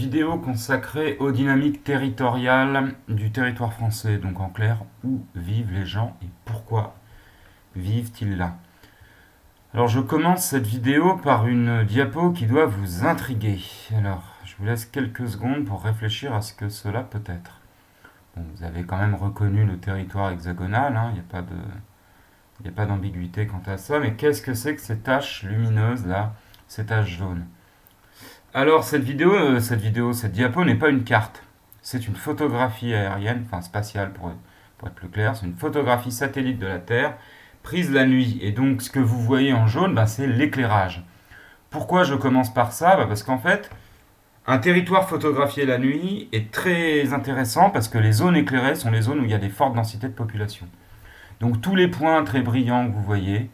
vidéo consacrée aux dynamiques territoriales du territoire français, donc en clair, où vivent les gens et pourquoi vivent-ils là. Alors je commence cette vidéo par une diapo qui doit vous intriguer. Alors je vous laisse quelques secondes pour réfléchir à ce que cela peut être. Bon, vous avez quand même reconnu le territoire hexagonal, hein, il n'y a pas d'ambiguïté quant à ça, mais qu'est-ce que c'est que ces taches lumineuses là, ces taches jaunes? Alors cette diapo n'est pas une carte, c'est une photographie aérienne, enfin spatiale pour être plus clair, c'est une photographie satellite de la Terre prise la nuit. Et donc ce que vous voyez en jaune, c'est l'éclairage. Pourquoi je commence par ça? Parce qu'en fait, un territoire photographié la nuit est très intéressant parce que les zones éclairées sont les zones où il y a des fortes densités de population. Donc tous les points très brillants que vous voyez,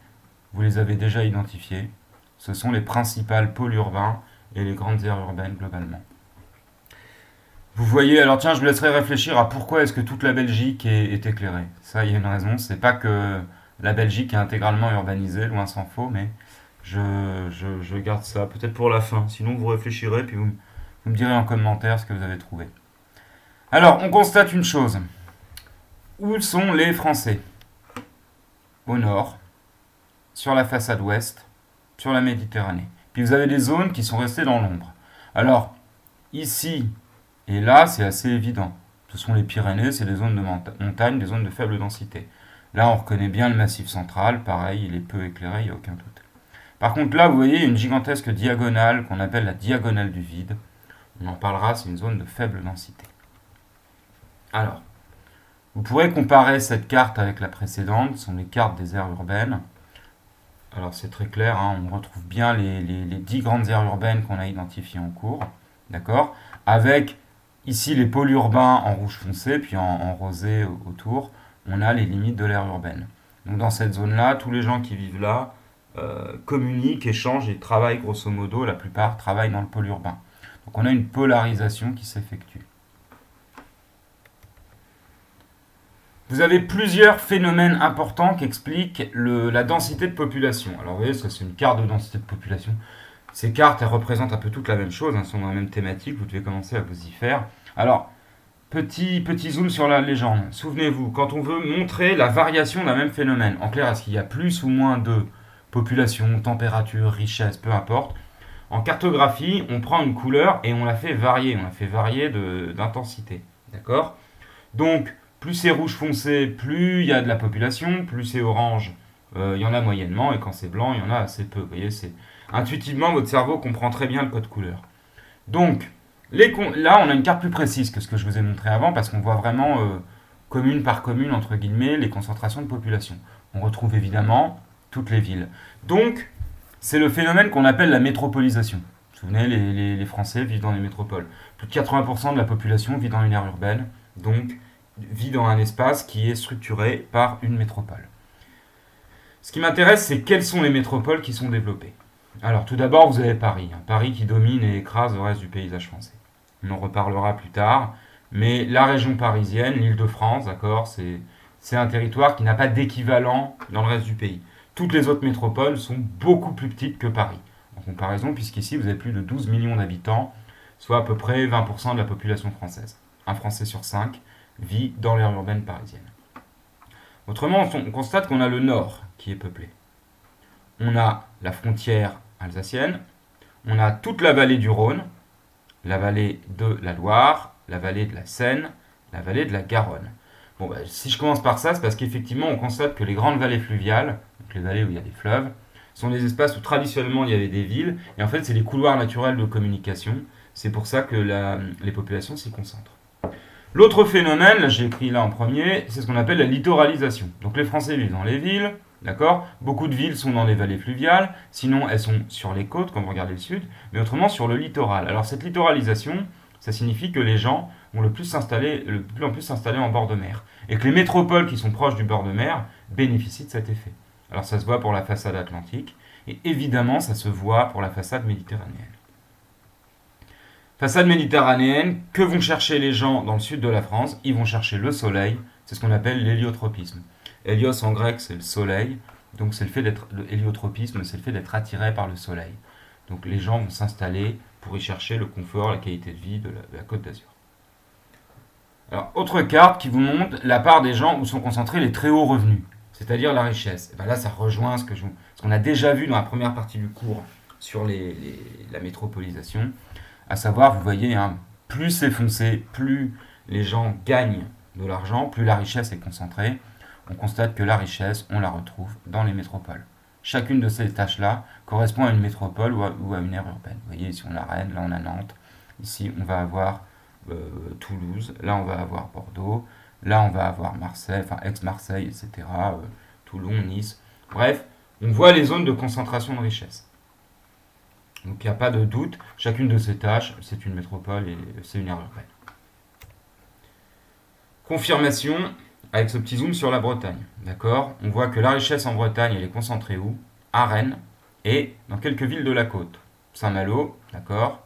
vous les avez déjà identifiés. Ce sont les principaux pôles urbains et les grandes aires urbaines globalement. Vous voyez, alors tiens, je vous laisserai réfléchir à pourquoi est-ce que toute la Belgique est éclairée. Ça, il y a une raison, c'est pas que la Belgique est intégralement urbanisée, loin s'en faut, mais je garde ça peut-être pour la fin. Sinon, vous réfléchirez, puis vous me direz en commentaire ce que vous avez trouvé. Alors, on constate une chose. Où sont les Français? Au nord, sur la façade ouest, sur la Méditerranée. Puis vous avez des zones qui sont restées dans l'ombre. Alors, ici et là, c'est assez évident. Ce sont les Pyrénées, c'est des zones de montagne, des zones de faible densité. Là, on reconnaît bien le massif central, pareil, il est peu éclairé, il n'y a aucun doute. Par contre, là, vous voyez, il y a une gigantesque diagonale qu'on appelle la diagonale du vide. On en parlera, c'est une zone de faible densité. Alors, vous pourrez comparer cette carte avec la précédente, ce sont les cartes des aires urbaines. Alors c'est très clair, hein, on retrouve bien les 10 grandes aires urbaines qu'on a identifiées en cours, d'accord, avec ici les pôles urbains en rouge foncé, puis en rosé autour, on a les limites de l'aire urbaine. Donc dans cette zone-là, tous les gens qui vivent là communiquent, échangent et travaillent grosso modo, la plupart travaillent dans le pôle urbain. Donc on a une polarisation qui s'effectue. Vous avez plusieurs phénomènes importants qui expliquent la densité de population. Alors vous voyez, ça c'est une carte de densité de population. Ces cartes, elles représentent un peu toute la même chose, elles sont dans la même thématique, vous devez commencer à vous y faire. Alors, petit zoom sur la légende. Souvenez-vous, quand on veut montrer la variation d'un même phénomène, en clair, est-ce qu'il y a plus ou moins de population, température, richesse, peu importe, en cartographie, on prend une couleur et on la fait varier d'intensité. D'accord? Donc, plus c'est rouge foncé, plus il y a de la population, plus c'est orange, il y en a moyennement, et quand c'est blanc, il y en a assez peu. Vous voyez, intuitivement, votre cerveau comprend très bien le code couleur. Donc, là, on a une carte plus précise que ce que je vous ai montré avant, parce qu'on voit vraiment, commune par commune, entre guillemets, les concentrations de population. On retrouve évidemment toutes les villes. Donc, c'est le phénomène qu'on appelle la métropolisation. Vous vous souvenez, les Français vivent dans les métropoles. Plus de 80% de la population vit dans une aire urbaine, donc vit dans un espace qui est structuré par une métropole. Ce qui m'intéresse, c'est quelles sont les métropoles qui sont développées. Alors tout d'abord, vous avez Paris. Paris qui domine et écrase le reste du paysage français. On en reparlera plus tard. Mais la région parisienne, l'Île-de-France, d'accord, c'est un territoire qui n'a pas d'équivalent dans le reste du pays. Toutes les autres métropoles sont beaucoup plus petites que Paris. En comparaison, puisqu'ici, vous avez plus de 12 millions d'habitants, soit à peu près 20% de la population française. Un Français sur 5 vit dans l'aire urbaine parisienne. Autrement, on constate qu'on a le nord qui est peuplé. On a la frontière alsacienne, on a toute la vallée du Rhône, la vallée de la Loire, la vallée de la Seine, la vallée de la Garonne. Bon, si je commence par ça, c'est parce qu'effectivement, on constate que les grandes vallées fluviales, donc les vallées où il y a des fleuves, sont des espaces où traditionnellement il y avait des villes, et en fait, c'est les couloirs naturels de communication. C'est pour ça que les populations s'y concentrent. L'autre phénomène, j'ai écrit là en premier, c'est ce qu'on appelle la littoralisation. Donc les Français vivent dans les villes, d'accord? Beaucoup de villes sont dans les vallées fluviales, sinon elles sont sur les côtes quand vous regardez le sud, mais autrement sur le littoral. Alors cette littoralisation, ça signifie que les gens vont de plus en plus s'installer en bord de mer. Et que les métropoles qui sont proches du bord de mer bénéficient de cet effet. Alors ça se voit pour la façade atlantique, et évidemment ça se voit pour la façade méditerranéenne. Façade méditerranéenne, que vont chercher les gens dans le sud de la France? Ils vont chercher le soleil, c'est ce qu'on appelle l'héliotropisme. Hélios en grec, c'est le soleil, donc c'est le fait d'être, le héliotropisme, c'est le fait d'être attiré par le soleil. Donc les gens vont s'installer pour y chercher le confort, la qualité de vie de la Côte d'Azur. Alors, autre carte qui vous montre la part des gens où sont concentrés les très hauts revenus, c'est-à-dire la richesse. Et bien là, ça rejoint ce qu'on a déjà vu dans la première partie du cours sur la métropolisation, à savoir, vous voyez, hein, plus c'est foncé, plus les gens gagnent de l'argent, plus la richesse est concentrée. On constate que la richesse, on la retrouve dans les métropoles. Chacune de ces tâches-là correspond à une métropole ou à une aire urbaine. Vous voyez, ici on a Rennes, là on a Nantes, ici on va avoir Toulouse, là on va avoir Bordeaux, là on va avoir Marseille, enfin Aix-Marseille, etc., Toulon, Nice. Bref, on voit les zones de concentration de richesse. Donc il n'y a pas de doute, chacune de ces tâches, c'est une métropole et c'est une aire urbaine. Confirmation avec ce petit zoom sur la Bretagne. D'accord ? On voit que la richesse en Bretagne, elle est concentrée où ? À Rennes et dans quelques villes de la côte. Saint-Malo, d'accord ?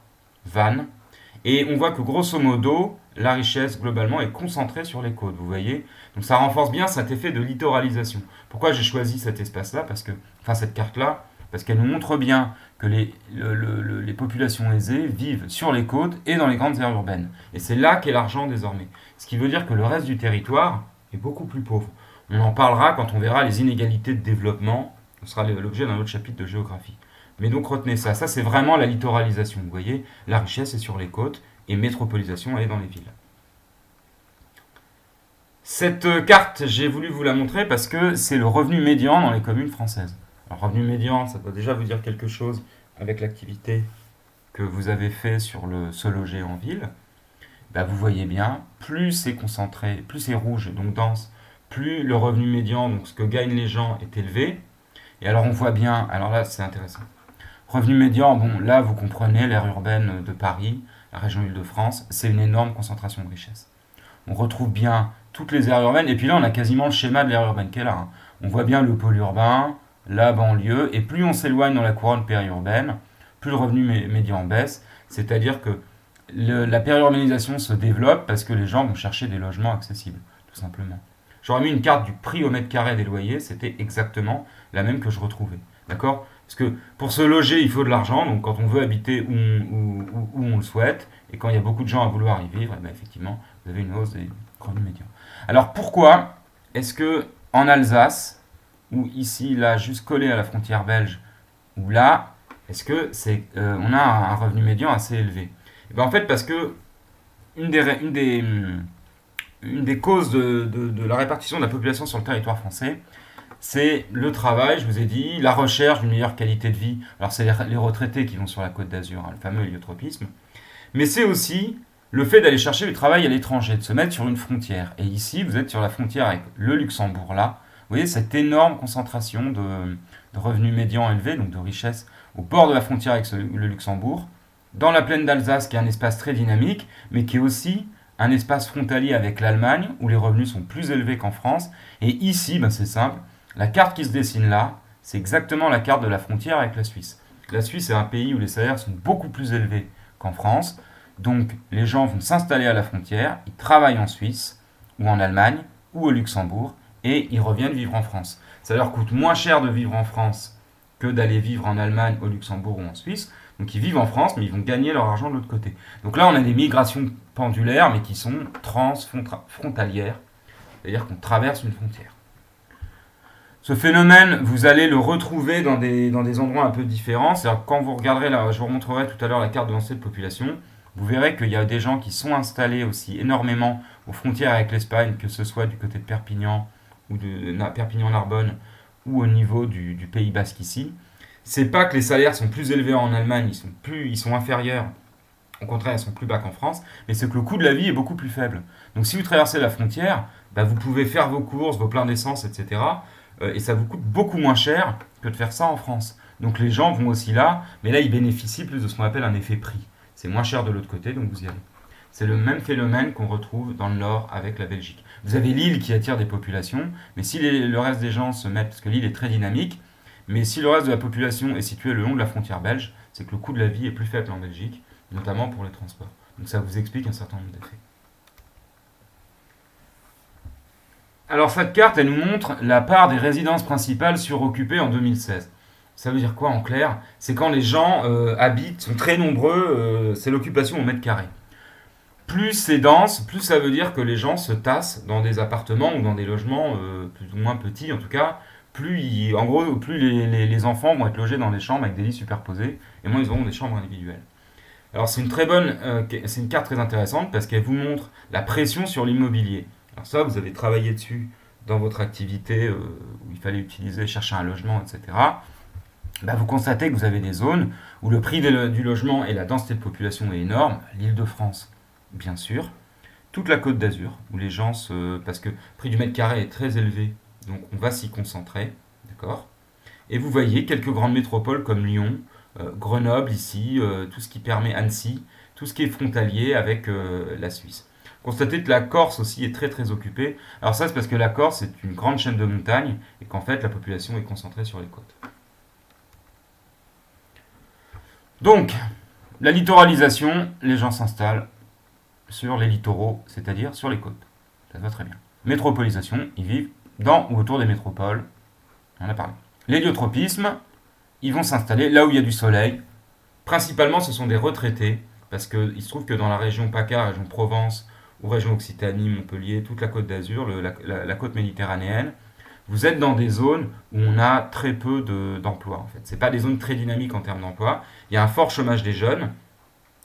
Vannes. Et on voit que grosso modo, la richesse globalement est concentrée sur les côtes, vous voyez ? Donc ça renforce bien cet effet de littoralisation. Pourquoi j'ai choisi cet espace-là ? Cette carte-là, parce qu'elle nous montre bien que les populations aisées vivent sur les côtes et dans les grandes aires urbaines. Et c'est là qu'est l'argent désormais. Ce qui veut dire que le reste du territoire est beaucoup plus pauvre. On en parlera quand on verra les inégalités de développement. Ce sera l'objet d'un autre chapitre de géographie. Mais donc retenez ça. Ça, c'est vraiment la littoralisation. Vous voyez, la richesse est sur les côtes et métropolisation, elle est dans les villes. Cette carte, j'ai voulu vous la montrer parce que c'est le revenu médian dans les communes françaises. Alors, revenu médian, ça doit déjà vous dire quelque chose avec l'activité que vous avez fait sur le se loger en ville. Ben, vous voyez bien, plus c'est concentré, plus c'est rouge, donc dense, plus le revenu médian, donc ce que gagnent les gens, est élevé. Et alors on voit bien, alors là c'est intéressant. Revenu médian, bon là vous comprenez, l'aire urbaine de Paris, la région Île-de-France, c'est une énorme concentration de richesse. On retrouve bien toutes les aires urbaines, et puis là on a quasiment le schéma de l'aire urbaine qui est là. Hein. On voit bien le pôle urbain, la banlieue, et plus on s'éloigne dans la couronne périurbaine, plus le revenu médian baisse, c'est-à-dire que la périurbanisation se développe parce que les gens vont chercher des logements accessibles, tout simplement. J'aurais mis une carte du prix au mètre carré des loyers, c'était exactement la même que je retrouvais. D'accord ? Parce que pour se loger, il faut de l'argent, donc quand on veut habiter où on le souhaite, et quand il y a beaucoup de gens à vouloir y vivre, ben effectivement, vous avez une hausse des revenus médians. Alors pourquoi est-ce que en Alsace, ou ici, là, juste collé à la frontière belge, ou là, est-ce que on a un revenu médian assez élevé ? Et ben en fait, parce que une des causes de la répartition de la population sur le territoire français, c'est le travail, je vous ai dit, la recherche d'une meilleure qualité de vie. Alors c'est les retraités qui vont sur la Côte d'Azur, hein, le fameux héliotropisme. Mais c'est aussi le fait d'aller chercher du travail à l'étranger, de se mettre sur une frontière. Et ici, vous êtes sur la frontière avec le Luxembourg, là. Vous voyez cette énorme concentration de revenus médians élevés, donc de richesse, au bord de la frontière avec le Luxembourg, dans la plaine d'Alsace, qui est un espace très dynamique, mais qui est aussi un espace frontalier avec l'Allemagne, où les revenus sont plus élevés qu'en France. Et ici, ben c'est simple, la carte qui se dessine là, c'est exactement la carte de la frontière avec la Suisse. La Suisse est un pays où les salaires sont beaucoup plus élevés qu'en France. Donc les gens vont s'installer à la frontière, ils travaillent en Suisse, ou en Allemagne, ou au Luxembourg, et ils reviennent vivre en France. Ça leur coûte moins cher de vivre en France que d'aller vivre en Allemagne, au Luxembourg ou en Suisse. Donc ils vivent en France, mais ils vont gagner leur argent de l'autre côté. Donc là, on a des migrations pendulaires, mais qui sont transfrontalières, c'est-à-dire qu'on traverse une frontière. Ce phénomène, vous allez le retrouver dans des endroits un peu différents. C'est-à-dire quand vous regarderez, là, je vous remontrerai tout à l'heure la carte de densité de population, vous verrez qu'il y a des gens qui sont installés aussi énormément aux frontières avec l'Espagne, que ce soit du côté de Perpignan ou de Perpignan-Narbonne ou au niveau du Pays Basque ici. C'est pas que les salaires sont plus élevés en Allemagne, ils sont inférieurs. Au contraire, ils sont plus bas qu'en France, mais c'est que le coût de la vie est beaucoup plus faible. Donc si vous traversez la frontière, bah, vous pouvez faire vos courses, vos pleins d'essence, etc. Et ça vous coûte beaucoup moins cher que de faire ça en France. Donc les gens vont aussi là, mais là ils bénéficient plus de ce qu'on appelle un effet prix. C'est moins cher de l'autre côté, donc vous y allez. C'est le même phénomène qu'on retrouve dans le nord avec la Belgique. Vous avez l'île qui attire des populations, mais si le reste des gens se mettent, parce que l'île est très dynamique, mais si le reste de la population est situé le long de la frontière belge, c'est que le coût de la vie est plus faible en Belgique, notamment pour les transports. Donc ça vous explique un certain nombre d'effets. Alors cette carte, elle nous montre la part des résidences principales suroccupées en 2016. Ça veut dire quoi en clair? C'est quand les gens habitent, sont très nombreux, c'est l'occupation au mètre carré. Plus c'est dense, plus ça veut dire que les gens se tassent dans des appartements ou dans des logements plus ou moins petits en tout cas. En gros, plus les enfants vont être logés dans des chambres avec des lits superposés, et moins ils auront des chambres individuelles. Alors c'est une carte très intéressante parce qu'elle vous montre la pression sur l'immobilier. Alors ça, vous avez travaillé dessus dans votre activité où il fallait chercher un logement, etc. Bah, vous constatez que vous avez des zones où le prix du logement et la densité de population est énorme. L'Île-de-France, bien sûr. Toute la Côte d'Azur, où les gens se... Parce que le prix du mètre carré est très élevé, donc on va s'y concentrer, d'accord. Et vous voyez quelques grandes métropoles comme Lyon, Grenoble ici, tout ce qui permet Annecy, tout ce qui est frontalier avec la Suisse. Constatez que la Corse aussi est très très occupée. Alors ça c'est parce que la Corse est une grande chaîne de montagnes et qu'en fait la population est concentrée sur les côtes. Donc, la littoralisation, les gens s'installent sur les littoraux, c'est-à-dire sur les côtes. Ça va très bien. Métropolisation, ils vivent dans ou autour des métropoles. On en a parlé. L'héliotropisme, ils vont s'installer là où il y a du soleil. Principalement, ce sont des retraités, parce qu'il se trouve que dans la région PACA, région Provence, ou région Occitanie, Montpellier, toute la côte d'Azur, la côte méditerranéenne, vous êtes dans des zones où on a très peu d'emplois. En fait. Ce pas des zones très dynamiques en termes d'emploi. Il y a un fort chômage des jeunes.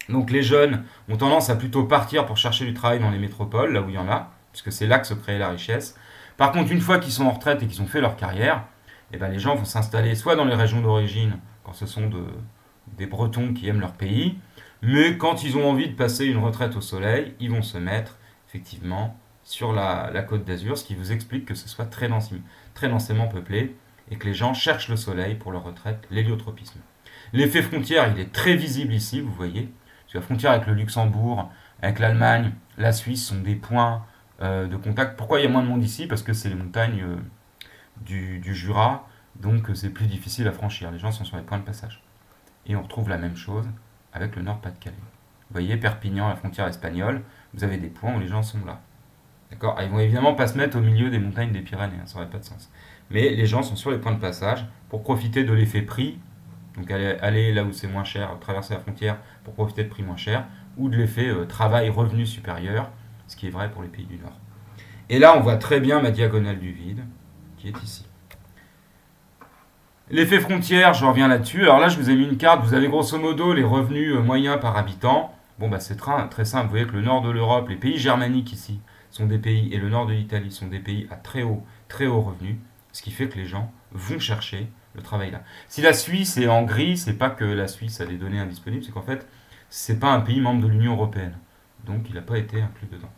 Donc les jeunes ont tendance à plutôt partir pour chercher du travail dans les métropoles, là où il y en a, puisque c'est là que se crée la richesse. Par contre, une fois qu'ils sont en retraite et qu'ils ont fait leur carrière, eh ben, les gens vont s'installer soit dans les régions d'origine, quand ce sont des Bretons qui aiment leur pays, mais quand ils ont envie de passer une retraite au soleil, ils vont se mettre effectivement sur la côte d'Azur, ce qui vous explique que ce soit très densément peuplé et que les gens cherchent le soleil pour leur retraite, l'héliotropisme. L'effet frontière, il est très visible ici, vous voyez, parce que la frontière avec le Luxembourg, avec l'Allemagne, la Suisse sont des points de contact. Pourquoi il y a moins de monde ici? Parce que c'est les montagnes du Jura, donc c'est plus difficile à franchir. Les gens sont sur les points de passage. Et on retrouve la même chose avec le Nord-Pas-de-Calais. Vous voyez, Perpignan, la frontière espagnole, vous avez des points où les gens sont là. D'accord. Ils vont évidemment pas se mettre au milieu des montagnes des Pyrénées, ça n'aurait pas de sens. Mais les gens sont sur les points de passage pour profiter de l'effet prix, donc aller là où c'est moins cher, traverser la frontière pour profiter de prix moins cher, ou de l'effet travail-revenu supérieur, ce qui est vrai pour les pays du Nord. Et là, on voit très bien ma diagonale du vide, qui est ici. L'effet frontière, je reviens là-dessus. Alors là, je vous ai mis une carte. Vous avez grosso modo les revenus moyens par habitant. Bon, bah c'est très simple. Vous voyez que le nord de l'Europe, les pays germaniques ici, sont des pays, et le nord de l'Italie sont des pays à très haut revenu. Ce qui fait que les gens vont chercher le travail là. Si la Suisse est en gris, c'est pas que la Suisse a des données indisponibles, c'est qu'en fait, c'est pas un pays membre de l'Union Européenne. Donc, il n'a pas été inclus dedans.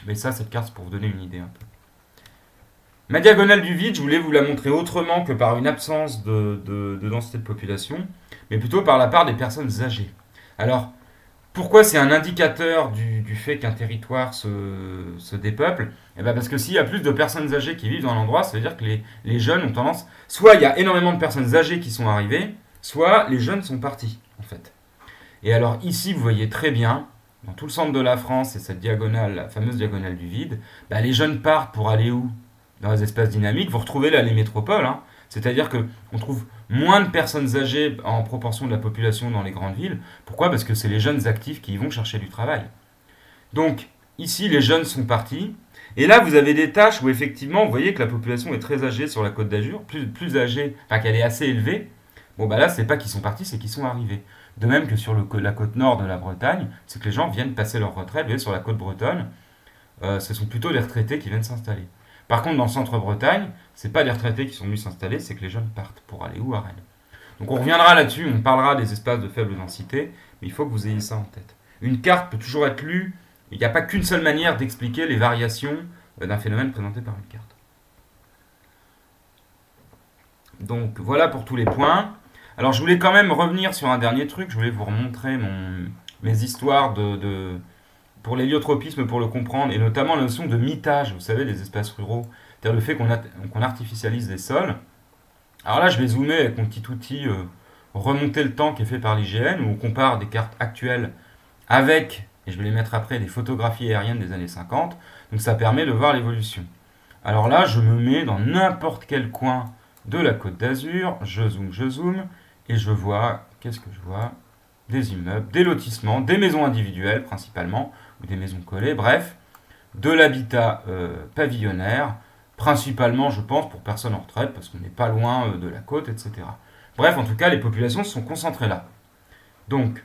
Mais ça, cette carte, c'est pour vous donner une idée un peu. Ma diagonale du vide, je voulais vous la montrer autrement que par une absence de densité de population, mais plutôt par la part des personnes âgées. Alors, pourquoi c'est un indicateur du fait qu'un territoire se dépeuple? Eh ben parce que s'il y a plus de personnes âgées qui vivent dans l'endroit, ça veut dire que les jeunes ont tendance... Soit il y a énormément de personnes âgées qui sont arrivées, soit les jeunes sont partis, en fait. Et alors ici, vous voyez très bien, dans tout le centre de la France, et cette diagonale, la fameuse diagonale du vide, bah, les jeunes partent pour aller où? Dans les espaces dynamiques. Vous retrouvez là les métropoles, hein. C'est-à-dire qu'on trouve moins de personnes âgées en proportion de la population dans les grandes villes. Pourquoi? Parce que c'est les jeunes actifs qui y vont chercher du travail. Donc, ici, les jeunes sont partis. Et là, vous avez des tâches où, effectivement, vous voyez que la population est très âgée sur la Côte d'Azur, plus âgée, enfin qu'elle est assez élevée. Bon, bah là, c'est pas qu'ils sont partis, c'est qu'ils sont arrivés. De même que sur la côte nord de la Bretagne, c'est que les gens viennent passer leur retraite. Vous voyez, sur la côte bretonne, ce sont plutôt les retraités qui viennent s'installer. Par contre, dans le centre-Bretagne, c'est pas les retraités qui sont venus s'installer, c'est que les jeunes partent pour aller où? À Rennes. Donc on reviendra là-dessus, on parlera des espaces de faible densité, mais il faut que vous ayez ça en tête. Une carte peut toujours être lue, il n'y a pas qu'une seule manière d'expliquer les variations d'un phénomène présenté par une carte. Donc voilà pour tous les points. Alors je voulais quand même revenir sur un dernier truc, je voulais vous remontrer mes histoires pour l'héliotropisme, pour le comprendre, et notamment la notion de mitage, vous savez, des espaces ruraux, c'est-à-dire le fait qu'on artificialise les sols. Alors là, je vais zoomer avec mon petit outil remonter le temps qui est fait par l'IGN, où on compare des cartes actuelles avec, et je vais les mettre après, des photographies aériennes des années 50, donc ça permet de voir l'évolution. Alors là, je me mets dans n'importe quel coin de la Côte d'Azur. Je zoome, et je vois, qu'est-ce que je vois? Des immeubles, des lotissements, des maisons individuelles principalement, ou des maisons collées, bref, de l'habitat pavillonnaire, principalement, je pense, pour personnes en retraite, parce qu'on n'est pas loin de la côte, etc. Bref, en tout cas, les populations se sont concentrées là. Donc,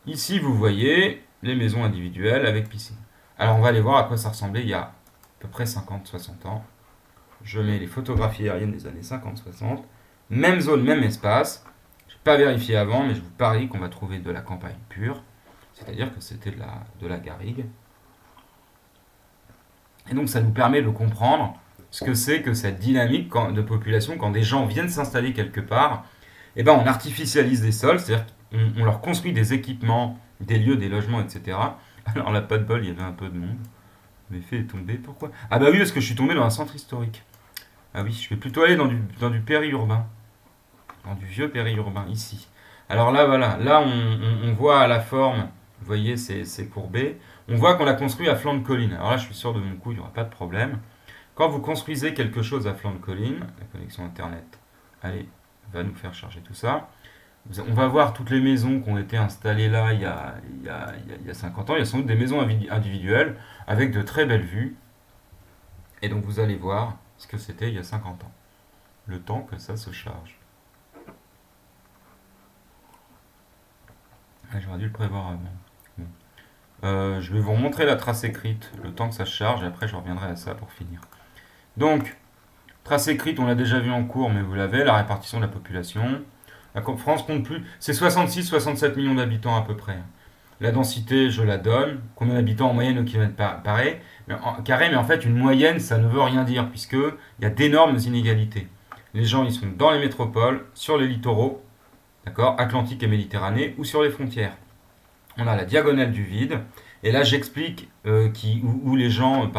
ici, vous voyez les maisons individuelles avec piscine. Alors, on va aller voir à quoi ça ressemblait il y a à peu près 50-60 ans. Je mets les photographies aériennes des années 50-60. Même zone, même espace. Je n'ai pas vérifié avant, mais je vous parie qu'on va trouver de la campagne pure. C'est-à-dire que c'était de la garrigue. Et donc, ça nous permet de comprendre ce que c'est que cette dynamique de population quand des gens viennent s'installer quelque part. Eh ben, on artificialise des sols, c'est-à-dire qu'on leur construit des équipements, des lieux, des logements, etc. Alors là, pas de bol, il y avait un peu de monde. L'effet est tombé, pourquoi? Ah bah oui, parce que je suis tombé dans un centre historique. Ah oui, je vais plutôt aller dans du périurbain. Dans du vieux périurbain, ici. Alors là, voilà, là on voit à la forme, vous voyez, c'est courbé. On voit qu'on l'a construit à flanc de colline. Alors là, je suis sûr de mon coup, il n'y aura pas de problème. Quand vous construisez quelque chose à flanc de colline, la connexion Internet, allez, va nous faire charger tout ça. On va voir toutes les maisons qui ont été installées là il y a 50 ans. Il y a sans doute des maisons individuelles avec de très belles vues. Et donc vous allez voir ce que c'était il y a 50 ans. Le temps que ça se charge. Ah, j'aurais dû le prévoir avant. Bon. Je vais vous remontrer la trace écrite, le temps que ça se charge, et après je reviendrai à ça pour finir. Donc, trace écrite, on l'a déjà vu en cours, mais vous l'avez, la répartition de la population. La France compte plus, c'est 66-67 millions d'habitants à peu près. La densité, je la donne. Combien d'habitants en moyenne au kilomètre carré, mais en fait, une moyenne, ça ne veut rien dire, puisqu'il y a d'énormes inégalités. Les gens, ils sont dans les métropoles, sur les littoraux, d'accord, Atlantique et Méditerranée, ou sur les frontières. On a la diagonale du vide, et là, j'explique où les gens,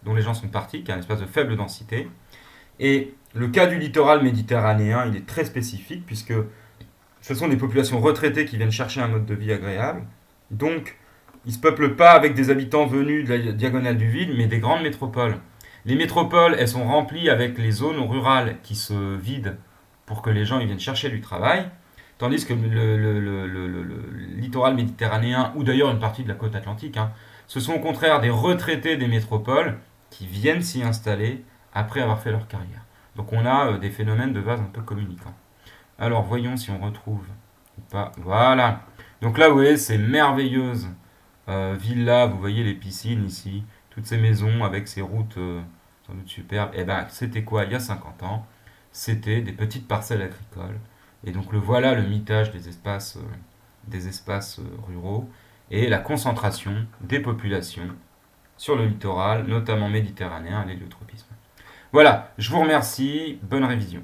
dont les gens sont partis, qui est un espace de faible densité. Et le cas du littoral méditerranéen, il est très spécifique, puisque ce sont des populations retraitées qui viennent chercher un mode de vie agréable. Donc, ils ne se peuplent pas avec des habitants venus de la diagonale du vide, mais des grandes métropoles. Les métropoles, elles sont remplies avec les zones rurales qui se vident pour que les gens ils viennent chercher du travail, tandis que le littoral méditerranéen, ou d'ailleurs une partie de la côte atlantique, hein, ce sont au contraire des retraités des métropoles qui viennent s'y installer après avoir fait leur carrière. Donc on a des phénomènes de vase un peu communicants. Alors voyons si on retrouve ou pas. Voilà. Donc là, vous voyez, c'est merveilleuse villa. Vous voyez les piscines ici, toutes ces maisons avec ces routes sans doute superbes. Et ben, c'était quoi il y a 50 ans? C'était des petites parcelles agricoles. Et donc voilà le mitage des espaces ruraux et la concentration des populations sur le littoral, notamment méditerranéen, à l'héliotropisme. Voilà, je vous remercie. Bonne révision.